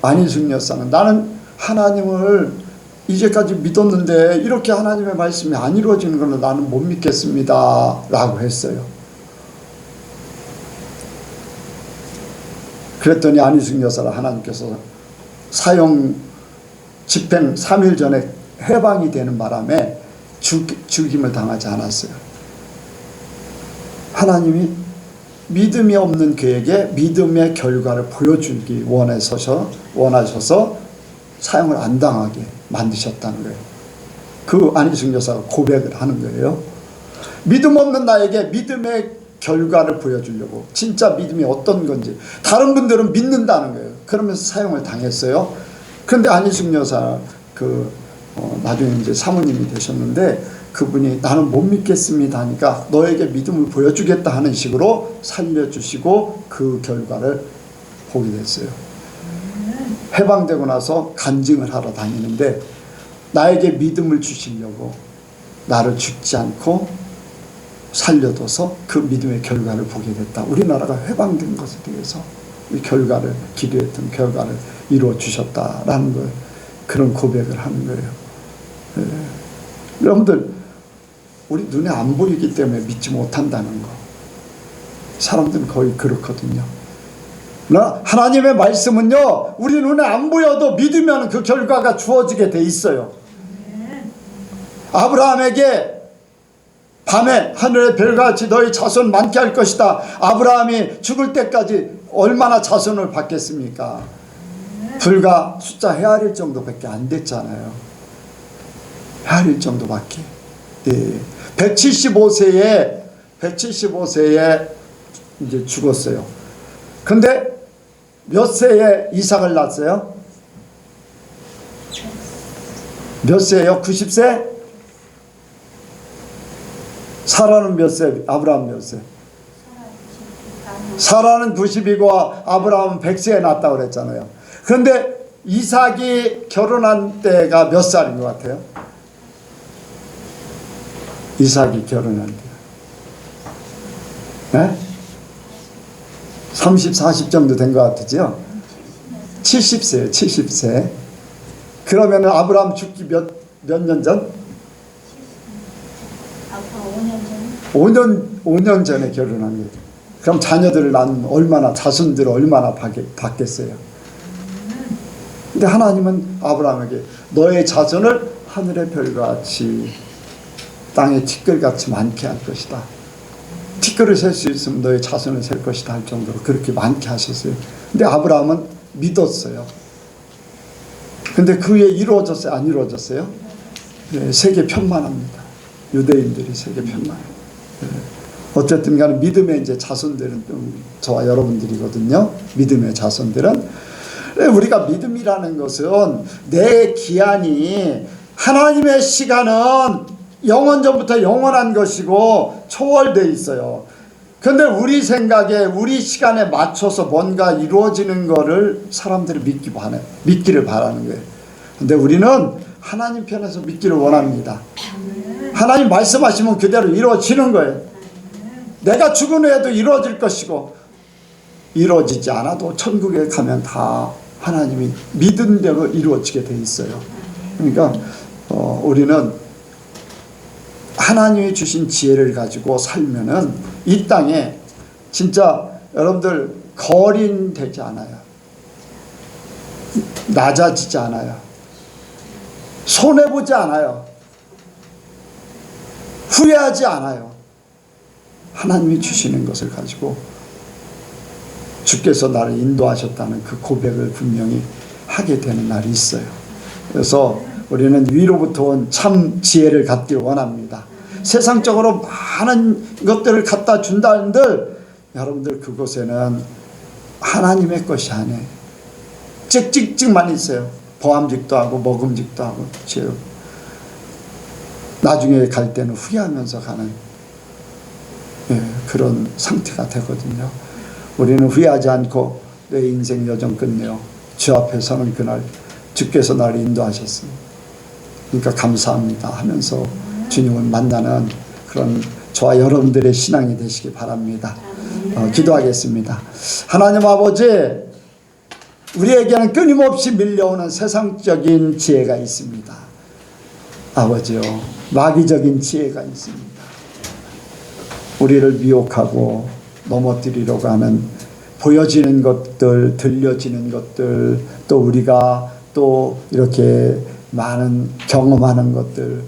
안희숙 여사는 나는 하나님을 이제까지 믿었는데 이렇게 하나님의 말씀이 안 이루어지는 걸 나는 못 믿겠습니다 라고 했어요. 그랬더니 안희숙 여사를 하나님께서 사형 집행 3일 전에 해방이 되는 바람에 죽임을 당하지 않았어요. 하나님이 믿음이 없는 그에게 믿음의 결과를 보여주기 원하셔서 사형을 안 당하게 만드셨다는 거예요. 그 안희숙 여사가 고백을 하는 거예요. 믿음 없는 나에게 믿음의 결과를 보여주려고, 진짜 믿음이 어떤 건지. 다른 분들은 믿는다는 거예요. 그러면서 사형을 당했어요. 그런데 안희숙 여사 나중에 이제 사모님이 되셨는데, 그분이 나는 못 믿겠습니다 하니까 너에게 믿음을 보여주겠다 하는 식으로 살려주시고 그 결과를 보게 됐어요. 해방되고 나서 간증을 하러 다니는데 나에게 믿음을 주시려고 나를 죽지 않고 살려둬서 그 믿음의 결과를 보게 됐다. 우리나라가 해방된 것에 대해서 이 결과를, 기도했던 결과를 이루어 주셨다라는 걸, 그런 고백을 하는 거예요. 여러분들, 우리 눈에 안 보이기 때문에 믿지 못한다는 거. 사람들은 거의 그렇거든요. 하나님의 말씀은요, 우리 눈에 안 보여도 믿으면 그 결과가 주어지게 돼 있어요. 아브라함에게 밤에 하늘의 별같이 너희 자손 많게 할 것이다. 아브라함이 죽을 때까지 얼마나 자손을 받겠습니까? 불과 숫자 헤아릴 정도밖에 안 됐잖아요. 헤아릴 정도밖에. 예. 175세에 이제 죽었어요. 근데 몇 세에 이삭을 낳았어요? 몇 세예요? 90세? 사라는 몇 세? 아브라함 몇 세? 사라는 90이고 아브라함은 100세에 낳았다고 그랬잖아요. 그런데 이삭이 결혼한 때가 몇 살인 것 같아요? 이삭이 결혼한 때, 네? 30, 40 정도 된 것 같으죠? 70세예요. 70세. 그러면 아브라함 죽기 몇 년 전? 5년 전에 결혼한 거예요. 그럼 자녀들을 낳으면 얼마나, 자손들을 얼마나 받겠어요? 근데 하나님은 아브라함에게 너의 자손을 하늘의 별같이 땅의 티끌같이 많게 할 것이다. 티끌을 셀 수 있으면 너의 자손을 셀 것이다 할 정도로 그렇게 많게 하셨어요. 근데 아브라함은 믿었어요. 근데 그 후에 이루어졌어요? 안 이루어졌어요? 네, 세계 편만합니다. 유대인들이 세계 편만해요. 네. 어쨌든 간에 믿음의 이제 자손들은 저와 여러분들이거든요. 믿음의 자손들은. 우리가 믿음이라는 것은 내 기한이, 하나님의 시간은 영원전부터 영원한 것이고 초월되어 있어요. 그런데 우리 생각에, 우리 시간에 맞춰서 뭔가 이루어지는 거를 사람들이 믿기를 바라는 거예요. 그런데 우리는 하나님 편에서 믿기를 원합니다. 하나님 말씀하시면 그대로 이루어지는 거예요. 내가 죽은 후에도 이루어질 것이고, 이루어지지 않아도 천국에 가면 다 하나님이 믿은 대로 이루어지게 돼 있어요. 그러니까 우리는 하나님이 주신 지혜를 가지고 살면은 이 땅에 진짜 여러분들 거린되지 않아요. 낮아지지 않아요. 손해보지 않아요. 후회하지 않아요. 하나님이 주시는 것을 가지고 주께서 나를 인도하셨다는 그 고백을 분명히 하게 되는 날이 있어요. 그래서 우리는 위로부터 온 참 지혜를 갖기를 원합니다. 세상적으로 많은 것들을 갖다 준다 한들 여러분들 그곳에는 하나님의 것이 안에 찍찍찍만 있어요. 보암직도 하고 먹음직도 하고 나중에 갈 때는 후회하면서 가는 그런 상태가 되거든요. 우리는 후회하지 않고 내 인생 여정 끝내요. 주 앞에 서는 그날 주께서 나를 인도하셨습니다. 그러니까 감사합니다 하면서 주님을 만나는 그런 저와 여러분들의 신앙이 되시기 바랍니다. 기도하겠습니다. 하나님 아버지, 우리에게는 끊임없이 밀려오는 세상적인 지혜가 있습니다. 아버지요, 마귀적인 지혜가 있습니다. 우리를 미혹하고 넘어뜨리려고 하는 보여지는 것들, 들려지는 것들, 또 우리가 또 이렇게 많은 경험하는 것들,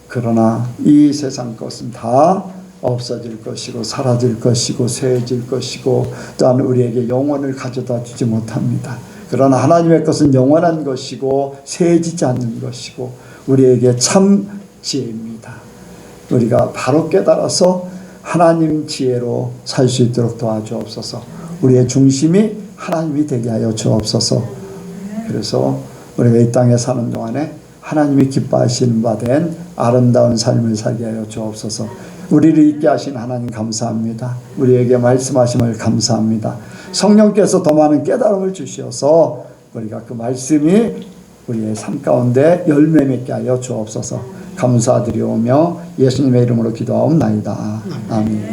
그러나 이 세상 것은 다 없어질 것이고 사라질 것이고 쇠해질 것이고 또한 우리에게 영원을 가져다 주지 못합니다. 그러나 하나님의 것은 영원한 것이고 쇠해지지 않는 것이고 우리에게 참 지혜입니다. 우리가 바로 깨달아서 하나님 지혜로 살 수 있도록 도와주옵소서. 우리의 중심이 하나님이 되게 하여 주옵소서. 그래서 우리가 이 땅에 사는 동안에 하나님이 기뻐하시는 바 된 아름다운 삶을 살게 하여 주옵소서. 우리를 있게 하신 하나님 감사합니다. 우리에게 말씀하심을 감사합니다. 성령께서 더 많은 깨달음을 주셔서 우리가 그 말씀이 우리의 삶 가운데 열매 맺게 하여 주옵소서. 감사드리오며 예수님의 이름으로 기도하옵나이다. 아멘.